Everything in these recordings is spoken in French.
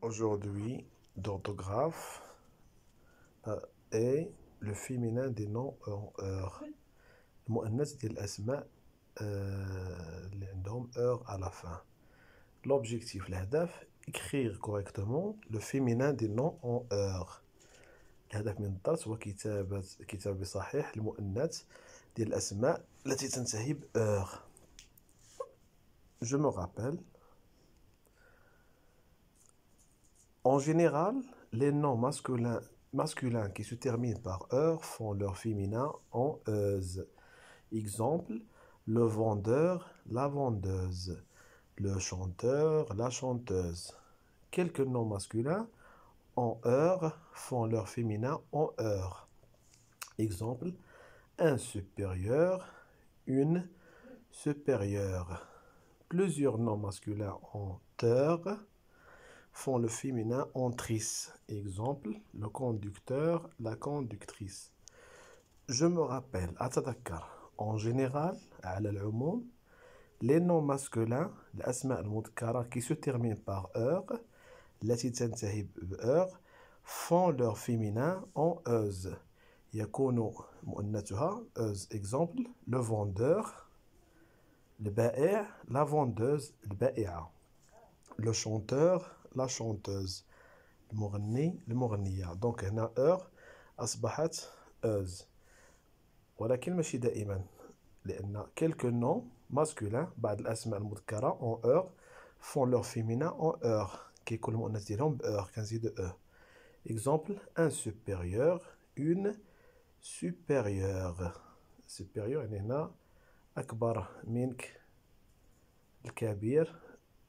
aujourd'hui d'orthographe et le féminin des noms en heure. المؤنث ديال الأسماء اللي عندهم heure à la fin. L'objectif, الهدف écrire correctement le féminin des noms en heure. الهدف من الدرس هو كتابة بصحيح المؤنث ديال الأسماء التي تنتهي ب heure. Je me rappelle. En général, les noms masculins qui se terminent par heure font leur féminin en euse. Exemple, le vendeur, la vendeuse, le chanteur, la chanteuse. Quelques noms masculins en heure font leur féminin en heure. Exemple, un supérieur, une supérieure. Plusieurs noms masculins en heure font le féminin en trice. Exemple, le conducteur, la conductrice. Je me rappelle, أتذكر. En général, على العموم, les noms masculins, الأسماء المذكرة qui se terminent par heure, التي تنتهي بheure, font leur féminin en euse. يكون مؤنثها euse. Exemple, le vendeur, البائع, la vendeuse, البائعة. Le chanteur, la chanteuse. المغني, المغنية. Donc هنا heure أصبحت euse. ولكن ماشي دائما لأن quelques noms masculins بعض الأسماء المذكرة en heure font leur féminin en heure كيكون المؤنث ديالهم ب heure كنزيدو e. Exemple, un supérieur, une supérieure. supérieur يعني هنا أكبر منك الكبير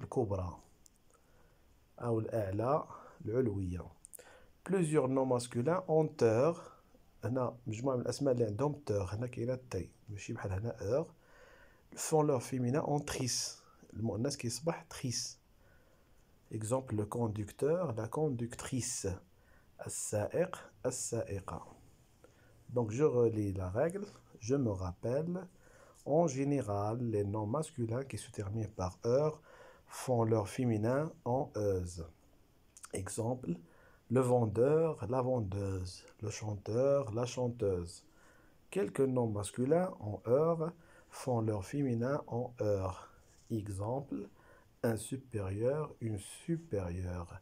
الكبرى أو الأعلى العلوية. Plusieurs noms masculins en heure. هنا مجموعة من الأسماء اللي عندهم تور. هنا كاينة تي ماشي بحال هنا heure. font leur féminin en trice. المؤنث كيصبح تريس. Exemple, le conducteur, la conductrice. السائق, السائقة. Donc je relis la règle. Je me rappelle. En général, les noms masculins qui se terminent par heure font leur féminin en euse. Exemple, le vendeur, la vendeuse, le chanteur, la chanteuse. Quelques noms masculins en heure font leur féminin en heure. Exemple, un supérieur, une supérieure.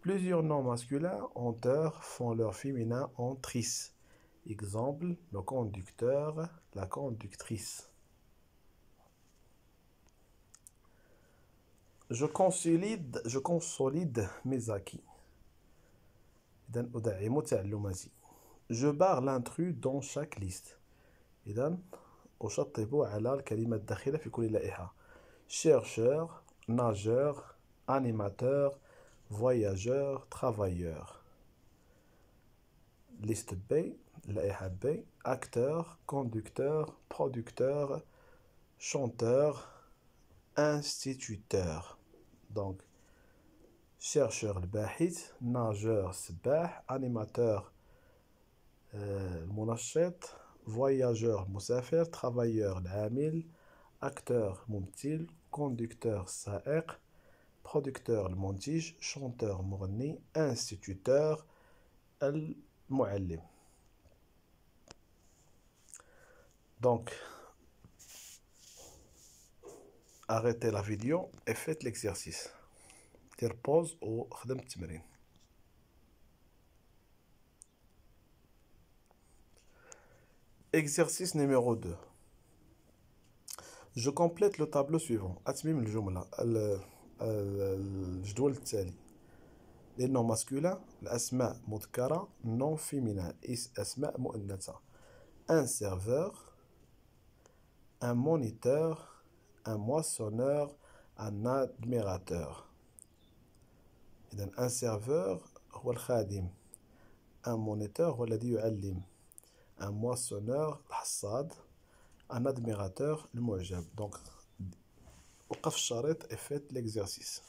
Plusieurs noms masculins en heure font leur féminin en trice. Exemple, le conducteur, la conductrice. Je consolide mes acquis. إذن أدعم تعلماتي. Je barre l'intrus dans chaque liste. إذن أشطب على الكلمات الداخلة في كل لائحة. Chercheur, nageur, animateur, voyageur, travailleur. Liste B, لائحة B. Acteur, conducteur, producteur, chanteur, instituteur. Donc, chercheur الباحث, nageur سباح, animateur المنشط, voyageur مسافر, travailleur العامل, acteur ممثل, conducteur سائق, producteur المنتج, chanteur مغني, instituteur المعلم. Donc, arrêtez la vidéo et faites l'exercice. دير pause وخدم التمرين. Exercice numéro 2. Je complète le tableau suivant. أتميم الجملة الجدول التالي. Les noms masculins, الأسماء مذكرة, nom féminin, أسماء مؤنثة. Un serveur, un moniteur, un moissonneur, un admirateur. إذن un serveur هو الخادم. Un moniteur هو الذي يعلم. Un moissonneur الحصاد. Un admirateur المعجب. Donc وقف الشريط et faites l'exercice.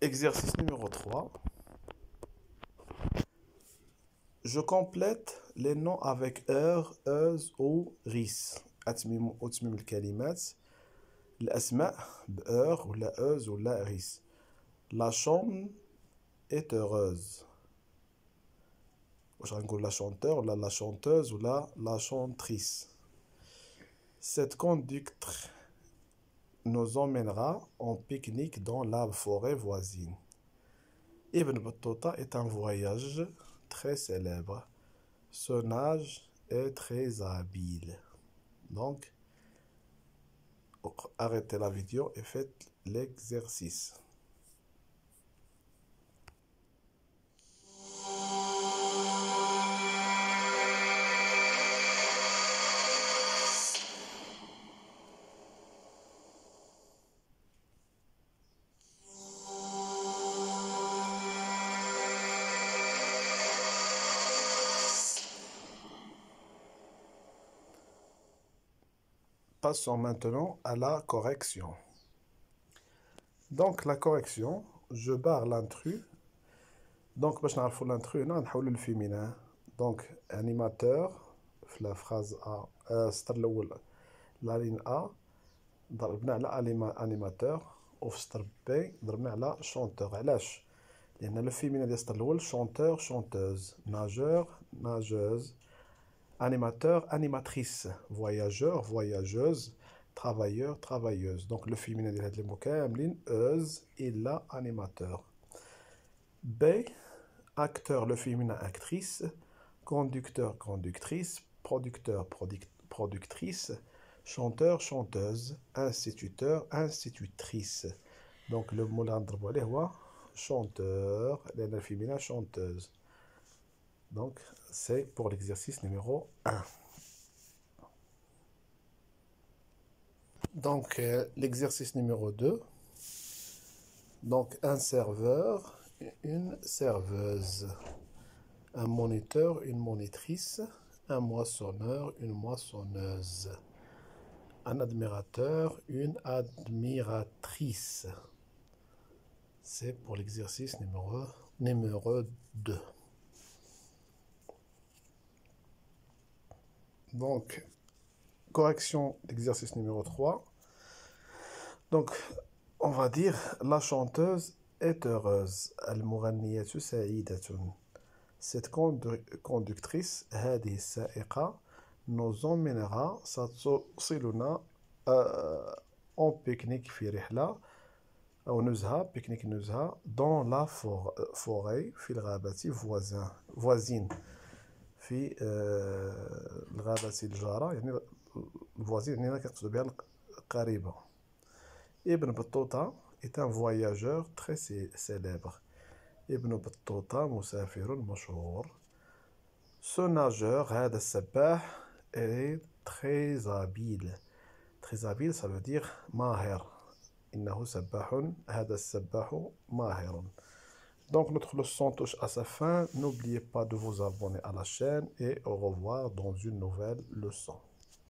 Exercice numéro 3. Je complète les noms avec heure, euse ou ris. أتمم الكلمات. الأسماء بأور ولا أوز ولا ريس. La chambre est heureuse. واش غنقول la chanteur ولا la chanteuse ولا la chantrice. Cette conductrice nous emmènera en pique-nique dans la forêt voisine. Ibn Battuta est un voyage très célèbre. Son âge est très habile. Donc, arrêtez la vidéo et faites l'exercice. Passons maintenant à la correction. Donc la correction, je barre l'intrus. Donc باش نعرفوا l'intrus هنا نحولوا للفيمينين. Donc animateur في la phrase A السطر الأول la ligne A ضربنا على animateur وفي السطر B ضربنا على chanteur. علاش؟ لأن الفيمينين ديال السطر الأول chanteur chanteuse, nageur nageuse, animateur, animatrice, voyageur, voyageuse, travailleur, travailleuse. Donc le féminin de les mots كاملين euse إلا animateur. B, acteur le féminin actrice, conducteur conductrice, producteur productrice, chanteur chanteuse, instituteur institutrice. Donc le mot là نضربو عليه هو chanteur لأن الفيمinin chanteuse. Donc, c'est pour l'exercice numéro 1. Donc, l'exercice numéro 2. Donc, un serveur, une serveuse. Un moniteur, une monitrice. Un moissonneur, une moissonneuse. Un admirateur, une admiratrice. C'est pour l'exercice numéro 2. Donc, correction d'exercice numéro 3. Donc, on va dire la chanteuse est heureuse. Al-Mughaniyatu sa'idatun. Cette conductrice, هذه السائقة, nous emmènera, ستوصلنا en pique-nique في رحلة أو نزهة, pique-nique نزهة, dans la forêt, في الغابة voisine. في الغابة الجارة يعني الفوازين هنا كنقصدو بها القريبة. ابن بطوطة est un voyageur très célèbre. ابن بطوطة مسافر مشهور. Ce nageur هذا السباح est très habile. Très habile ça veut dire ماهر. إنه سباح هذا السباح ماهر. Donc notre leçon touche à sa fin. N'oubliez pas de vous abonner à la chaîne et au revoir dans une nouvelle leçon.